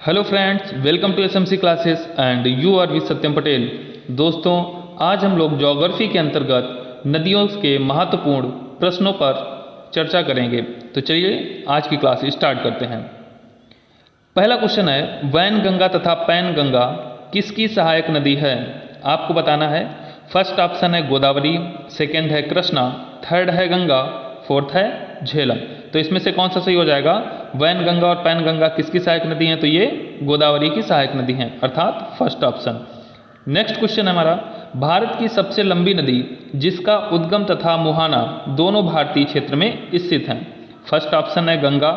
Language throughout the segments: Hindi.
Hello friends, welcome to SMC classes and you are with Satyam Patel. दोस्तों, आज हम लोग ज्योग्राफी के अंतर्गत नदियों के महत्वपूर्ण प्रश्नों पर चर्चा करेंगे। तो चलिए आज की क्लास स्टार्ट करते हैं। पहला क्वेश्चन है, वैनगंगा तथा पैनगंगा किसकी सहायक नदी है? आपको बताना है। फर्स्ट ऑप्शन है गोदावरी, सेकेंड है कृष्णा, थर्ड है गंगा, फोर्थ है झेलम। तो इसमें से कौन सा सही हो जाएगा? वैनगंगा और पैनगंगा किसकी सहायक नदी हैं? तो ये गोदावरी की सहायक नदी हैं, अर्थात फर्स्ट ऑप्शन। नेक्स्ट क्वेश्चन है हमारा, भारत की सबसे लंबी नदी जिसका उद्गम तथा मुहाना दोनों भारतीय क्षेत्र में स्थित हैं। फर्स्ट ऑप्शन है गंगा,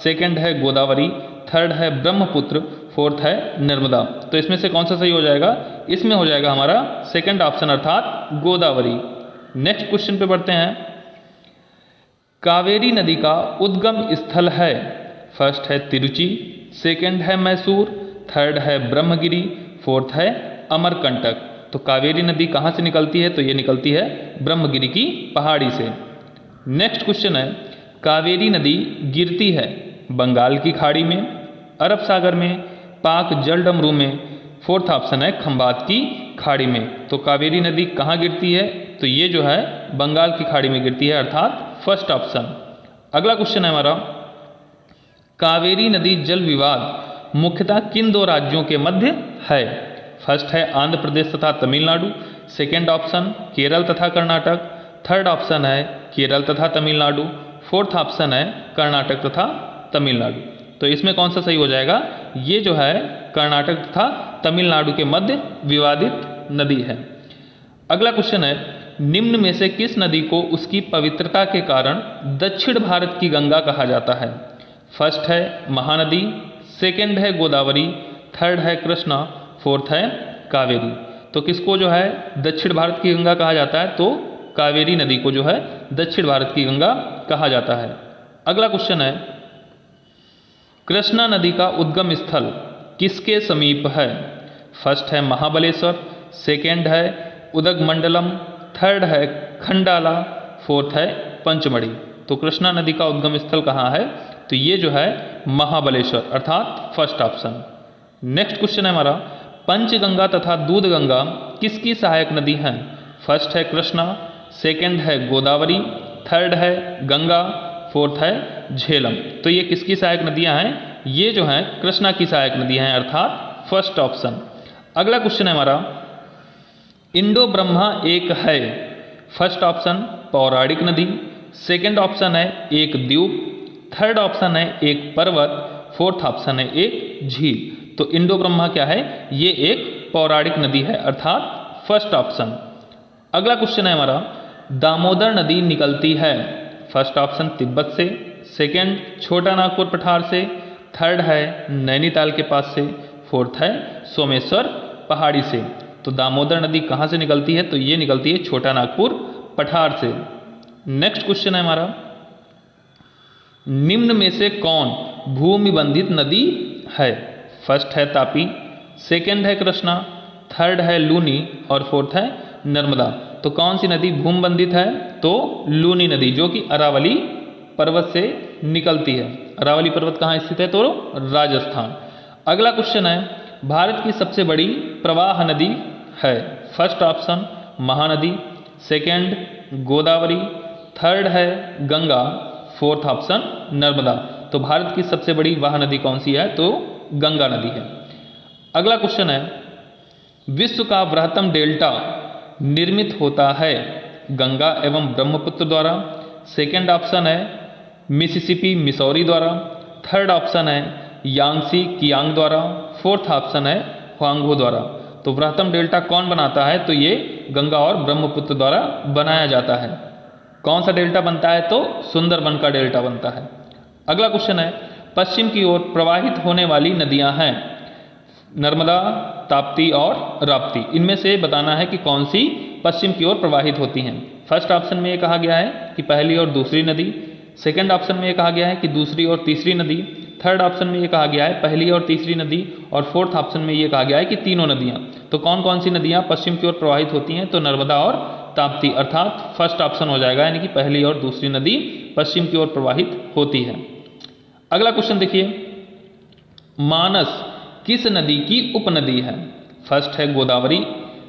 सेकेंड है गोदावरी, थर्ड है ब्रह्मपुत्र, फोर्थ है नर्मदा। तो इसमें से कौन सा सही हो जाएगा? इसमें हो जाएगा हमारा सेकेंड ऑप्शन, अर्थात गोदावरी। नेक्स्ट क्वेश्चन पे बढ़ते हैं। कावेरी नदी का उद्गम स्थल है। फर्स्ट है तिरुचि, सेकेंड है मैसूर, थर्ड है ब्रह्मगिरी, फोर्थ है अमरकंटक। तो कावेरी नदी कहाँ से निकलती है? तो ये निकलती है ब्रह्मगिरी की पहाड़ी से। नेक्स्ट क्वेश्चन है, कावेरी नदी गिरती है बंगाल की खाड़ी में, अरब सागर में, पाक जलडमरू में, फोर्थ ऑप्शन है खंबात की खाड़ी में। तो कावेरी नदी कहाँ गिरती है? तो ये जो है बंगाल की खाड़ी में गिरती है, अर्थात फर्स्ट ऑप्शन। अगला क्वेश्चन है हमारा, कावेरी नदी जल विवाद मुख्यतः किन दो राज्यों के मध्य है? फर्स्ट है आंध्र प्रदेश तथा तमिलनाडु, सेकेंड ऑप्शन केरल तथा कर्नाटक, थर्ड ऑप्शन है केरल तथा तमिलनाडु, फोर्थ ऑप्शन है कर्नाटक तथा तमिलनाडु। तो इसमें कौन सा सही हो जाएगा? ये जो है कर्नाटक तथा तमिलनाडु के मध्य विवादित नदी है। अगला क्वेश्चन है, निम्न में से किस नदी को उसकी पवित्रता के कारण दक्षिण भारत की गंगा कहा जाता है? फर्स्ट है महानदी, सेकेंड है गोदावरी, थर्ड है कृष्णा, फोर्थ है कावेरी। तो किसको जो है दक्षिण भारत की गंगा कहा जाता है? तो कावेरी नदी को जो है दक्षिण भारत की गंगा कहा जाता है। अगला क्वेश्चन है, कृष्णा नदी का उद्गम स्थल किसके समीप है? फर्स्ट है महाबलेश्वर, सेकेंड है उदगमंडलम, थर्ड है खंडाला, फोर्थ है पंचमढ़ी। तो कृष्णा नदी का उद्गम स्थल कहाँ है? तो ये जो है महाबलेश्वर, अर्थात फर्स्ट ऑप्शन। नेक्स्ट क्वेश्चन है हमारा, पंचगंगा तथा दूधगंगा किसकी सहायक नदी हैं? फर्स्ट है कृष्णा, सेकेंड है गोदावरी, थर्ड है गंगा, फोर्थ है झेलम। तो ये किसकी सहायक नदियां हैं? ये जो हैं कृष्णा की सहायक नदियां हैं, अर्थात फर्स्ट ऑप्शन। अगला क्वेश्चन है हमारा, इंडो ब्रह्मा एक है। फर्स्ट ऑप्शन पौराणिक नदी, सेकेंड ऑप्शन है एक द्वीप, थर्ड ऑप्शन है एक पर्वत, फोर्थ ऑप्शन है एक झील। तो इंडो ब्रह्मा क्या है? ये एक पौराणिक नदी है, अर्थात फर्स्ट ऑप्शन। अगला क्वेश्चन है हमारा, दामोदर नदी निकलती है। फर्स्ट ऑप्शन तिब्बत से, सेकेंड छोटा नागपुर पठार से, थर्ड है नैनीताल के पास से, फोर्थ है सोमेश्वर पहाड़ी से। तो दामोदर नदी कहाँ से निकलती है? तो ये निकलती है छोटा नागपुर पठार से। नेक्स्ट क्वेश्चन है हमारा, निम्न में से कौन भूमि बंधित नदी है? फर्स्ट है तापी, सेकेंड है कृष्णा, थर्ड है लूनी और फोर्थ है नर्मदा। तो कौन सी नदी भूमि बंधित है? तो लूनी नदी, जो कि अरावली पर्वत से निकलती है। अरावली पर्वत कहाँ स्थित है? तो राजस्थान। अगला क्वेश्चन है, भारत की सबसे बड़ी प्रवाह नदी है। First option Mahanadi, second Godavari, third है गंगा, फोर्थ ऑप्शन नर्मदा। तो भारत की सबसे बड़ी वाह नदी कौन सी है? तो गंगा नदी है। अगला क्वेश्चन है, विश्व का बृहत्तम डेल्टा निर्मित होता है गंगा एवं ब्रह्मपुत्र द्वारा, सेकेंड ऑप्शन है मिसिसिपी मिसौरी द्वारा, थर्ड ऑप्शन है यांगसी कियांग द्वारा, फोर्थ ऑप्शन है हुआंगहो द्वारा। तो बृहत्तम डेल्टा कौन बनाता है? तो ये गंगा और ब्रह्मपुत्र द्वारा बनाया जाता है। कौन सा डेल्टा बनता है? तो सुंदरबन का डेल्टा बनता है। अगला क्वेश्चन है, पश्चिम की ओर प्रवाहित होने वाली नदियां हैं नर्मदा, ताप्ती और राप्ती। इनमें से बताना है कि कौन सी पश्चिम की ओर प्रवाहित होती हैं। फर्स्ट ऑप्शन में ये कहा गया है कि पहली और दूसरी नदी, सेकंड ऑप्शन में ये कहा गया है कि दूसरी और तीसरी नदी, थर्ड ऑप्शन में ये कहा गया है पहली और तीसरी नदी, और फोर्थ ऑप्शन में ये कहा गया है कि तीनों नदियां। तो कौन कौन सी नदियां पश्चिम की ओर प्रवाहित होती हैं? तो नर्मदा और ताप्ती, अर्थात फर्स्ट ऑप्शन हो जाएगा, यानी कि पहली और दूसरी नदी पश्चिम की ओर प्रवाहित होती है। अगला क्वेश्चन देखिए, मानस किस नदी की उपनदी है? फर्स्ट है Godavari,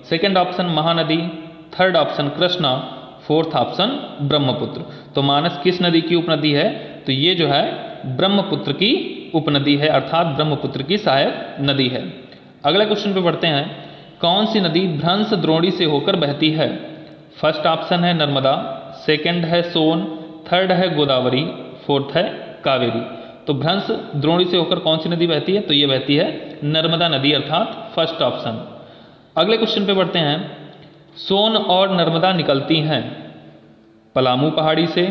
second option Mahanadi, third option Krishna, fourth option Brahmaputra. तो मानस किस नदी की उपनदी है? तो ये जो है ब्रह्मपुत्र की उपनदी है, अर्थात ब्रह्मपुत्र की सहायक नदी है। अगले क्वेश्चन पे बढ़ते हैं। कौन सी नदी भ्रंश द्रोणी से होकर बहती है? फर्स्ट ऑप्शन है नर्मदा, सेकंड है सोन, थर्ड है गोदावरी, फोर्थ है कावेरी। तो भ्रंश द्रोणी से होकर कौन सी नदी बहती है? तो ये बहती है नर्मदा नदी, अर्थात फर्स्ट ऑप्शन। अगले क्वेश्चन पे बढ़ते हैं। सोन और नर्मदा निकलती हैं पलामू पहाड़ी से,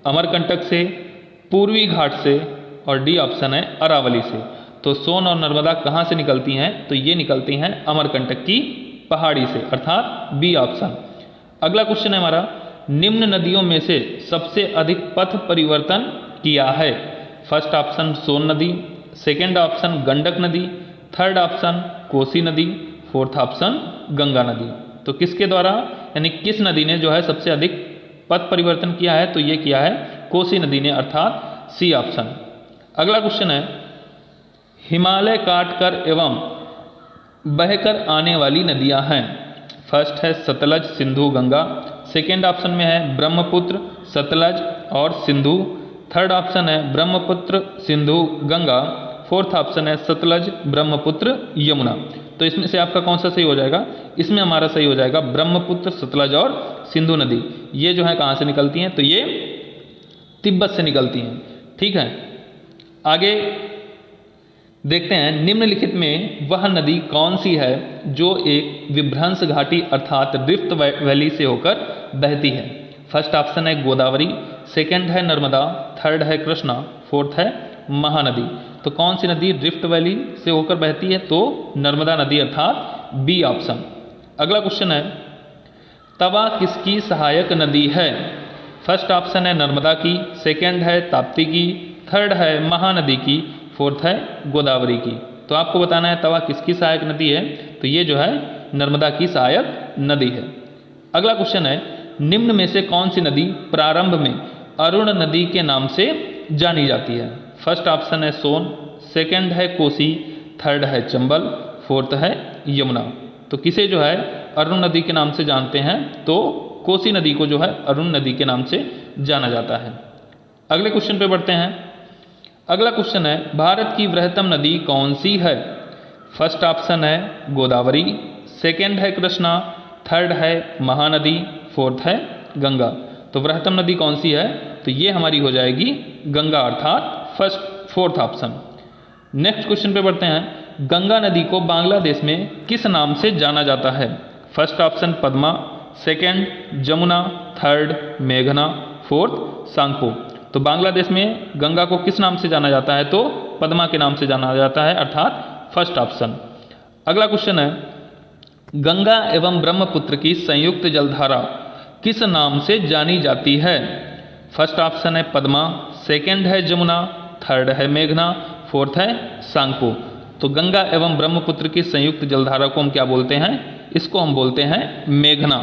अमरकंटक से, पूर्वी घाट से, और डी ऑप्शन है अरावली से। तो सोन और नर्मदा कहाँ से निकलती हैं? तो ये निकलती हैं अमरकंटक की पहाड़ी से, अर्थात बी ऑप्शन। अगला क्वेश्चन है हमारा, निम्न नदियों में से सबसे अधिक पथ परिवर्तन किया है? फर्स्ट ऑप्शन सोन नदी, सेकंड ऑप्शन गंडक नदी, थर्ड ऑप्शन कोसी नदी, फोर्थ ऑप्शन गंगा नदी। तो किसके द्वारा, यानी किस नदी ने जो है सबसे अधिक पथ परिवर्तन किया है? तो ये किया है कोसी नदी ने, अर्थात सी ऑप्शन। अगला क्वेश्चन है, हिमालय काटकर एवं बहकर आने वाली नदियां हैं। फर्स्ट है सतलज, सिंधु, गंगा, सेकेंड ऑप्शन में है ब्रह्मपुत्र, सतलज और सिंधु, थर्ड ऑप्शन है ब्रह्मपुत्र, सिंधु, गंगा, फोर्थ ऑप्शन है सतलज, ब्रह्मपुत्र, यमुना। तो इसमें से आपका कौन सा सही हो जाएगा? इसमें हमारा सही हो जाएगा ब्रह्मपुत्र, सतलज और सिंधु नदी। ये जो है कहाँ से निकलती हैं? तो ये तिब्बत से निकलती हैं। ठीक है, आगे देखते हैं, निम्नलिखित में वह नदी कौन सी है जो एक विभ्रंश घाटी अर्थात रिफ्ट वैली से होकर बहती है? फर्स्ट ऑप्शन है गोदावरी, सेकंड है नर्मदा, थर्ड है कृष्णा, फोर्थ है महानदी। तो कौन सी नदी रिफ्ट वैली से होकर बहती है? तो नर्मदा नदी, अर्थात बी ऑप्शन। अगला क्वेश्चन है, तवा किसकी सहायक नदी है? फर्स्ट ऑप्शन है नर्मदा की, सेकंड है ताप्ती की, थर्ड है महानदी की, फोर्थ है गोदावरी की। तो आपको बताना है तवा किसकी सहायक नदी है? तो ये जो है नर्मदा की सहायक नदी है। अगला क्वेश्चन है, निम्न में से कौन सी नदी प्रारंभ में अरुण नदी के नाम से जानी जाती है? फर्स्ट ऑप्शन है सोन, सेकंड है कोसी, थर्ड है चंबल, फोर्थ है यमुना। तो किसे जो है अरुण नदी के नाम से जानते हैं? तो कोसी नदी को जो है अरुण नदी के नाम से जाना जाता है। अगले क्वेश्चन पे बढ़ते हैं। अगला क्वेश्चन है, भारत की वृहत्तम नदी कौन सी है? फर्स्ट ऑप्शन है गोदावरी, सेकंड है कृष्णा, थर्ड है महानदी, फोर्थ है गंगा। तो वृहत्तम नदी कौन सी है? तो ये हमारी हो जाएगी गंगा, अर्थात फोर्थ ऑप्शन। नेक्स्ट क्वेश्चन पे बढ़ते हैं, गंगा नदी को बांग्लादेश में किस नाम से जाना जाता है? First option Padma, second Jamuna, third मेघना, फोर्थ सांगपो। तो बांग्लादेश में गंगा को किस नाम से जाना जाता है? तो पद्मा के नाम से जाना जाता है, अर्थात फर्स्ट ऑप्शन। अगला क्वेश्चन है, गंगा एवं ब्रह्मपुत्र की संयुक्त जलधारा किस नाम से जानी जाती है? फर्स्ट ऑप्शन है पद्मा, सेकंड है जमुना, थर्ड है मेघना, फोर्थ है सांगपो। तो गंगा एवं ब्रह्मपुत्र की संयुक्त जलधारा को हम क्या बोलते हैं? इसको हम बोलते हैं मेघना।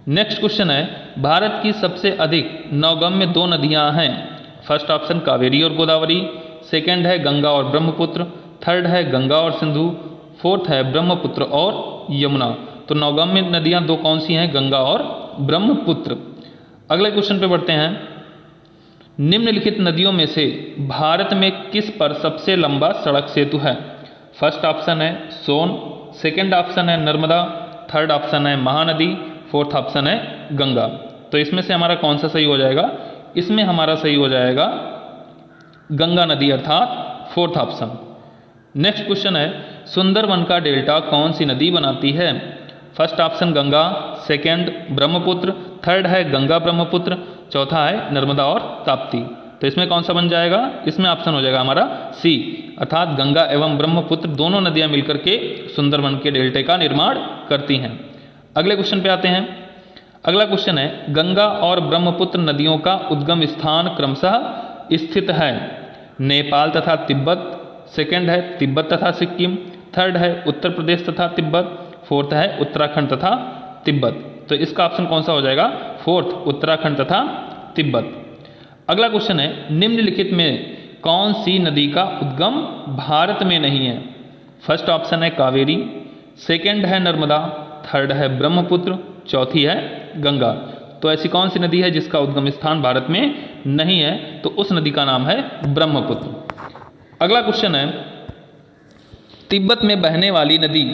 नेक्स्ट क्वेश्चन है, भारत की सबसे अधिक नौगम्य दो नदियां हैं। फर्स्ट ऑप्शन कावेरी और गोदावरी, सेकंड है गंगा और ब्रह्मपुत्र, थर्ड है गंगा और सिंधु, फोर्थ है ब्रह्मपुत्र और यमुना। तो नौगम्य नदियां दो कौन सी हैं? गंगा और ब्रह्मपुत्र। अगले क्वेश्चन पे बढ़ते हैं, निम्नलिखित नदियों में से भारत में किस पर सबसे लंबा सड़क सेतु है? फर्स्ट ऑप्शन है सोन, सेकंड ऑप्शन है नर्मदा, थर्ड ऑप्शन है महानदी, फोर्थ ऑप्शन है गंगा। तो इसमें से हमारा कौन सा सही हो जाएगा? इसमें हमारा सही हो जाएगा गंगा नदी, अर्थात फोर्थ ऑप्शन। नेक्स्ट क्वेश्चन है, सुंदरवन का डेल्टा कौन सी नदी बनाती है? First option Ganga, second Brahmaputra, third है गंगा ब्रह्मपुत्र, चौथा है नर्मदा और ताप्ती। तो इसमें कौन सा बन जाएगा? इसमें ऑप्शन हो जाएगा हमारा सी, अर्थात गंगा एवं ब्रह्मपुत्र दोनों नदियां मिलकर के सुंदरवन के डेल्टे का निर्माण करती हैं। अगले क्वेश्चन पे आते हैं। अगला क्वेश्चन है, गंगा और ब्रह्मपुत्र नदियों का उद्गम स्थान क्रमशः स्थित है? नेपाल तथा तिब्बत, सेकंड है तिब्बत तथा सिक्किम, थर्ड है उत्तर प्रदेश तथा तिब्बत, फोर्थ है उत्तराखंड तथा तिब्बत। तो इसका ऑप्शन कौन सा हो जाएगा? फोर्थ, उत्तराखंड तथा तिब्बत। अगला क्वेश्चन है, निम्नलिखित में कौन सी नदी का उद्गम भारत में नहीं है? फर्स्ट ऑप्शन है कावेरी, सेकंड है नर्मदा, थर्ड है ब्रह्मपुत्र, चौथी है गंगा। तो ऐसी कौन सी नदी है जिसका उद्गम स्थान भारत में नहीं है? तो उस नदी का नाम है ब्रह्मपुत्र। अगला क्वेश्चन है, तिब्बत में बहने वाली नदी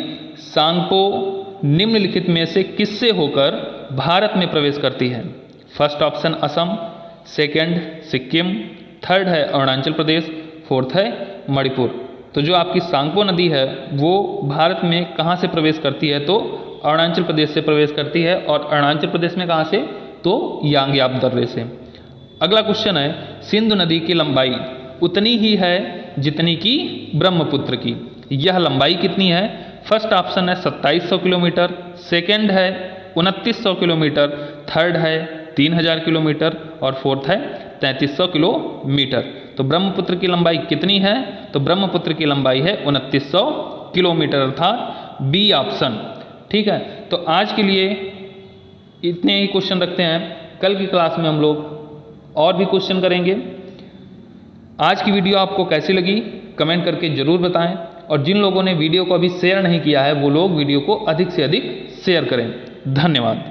सांगपो निम्नलिखित में से किससे होकर भारत में प्रवेश करती है? First option Assam, second Sikkim, third है अरुणाचल प्रदेश, फोर्थ है मणिपुर। तो जो आपकी सांगपो नदी है वो भारत में कहाँ से प्रवेश करती है? तो अरुणाचल प्रदेश से प्रवेश करती है, और अरुणाचल प्रदेश में कहाँ से? तो यांग्याप दर्रे से। अगला क्वेश्चन है, सिंधु नदी की लंबाई उतनी ही है जितनी की ब्रह्मपुत्र की, यह लंबाई कितनी है? फर्स्ट ऑप्शन है 2700 किलोमीटर, सेकेंड है 2900 किलोमीटर, थर्ड है 3000 किलोमीटर और फोर्थ है 3300 किलोमीटर। तो ब्रह्मपुत्र की लंबाई कितनी है? तो ब्रह्मपुत्र की लंबाई है 2900 किलोमीटर, अर्थात बी ऑप्शन। ठीक है, तो आज के लिए इतने ही क्वेश्चन रखते हैं। कल की क्लास में हम लोग और भी क्वेश्चन करेंगे। आज की वीडियो आपको कैसी लगी कमेंट करके ज़रूर बताएं, और जिन लोगों ने वीडियो को अभी शेयर नहीं किया है वो लोग वीडियो को अधिक से अधिक शेयर करें। धन्यवाद।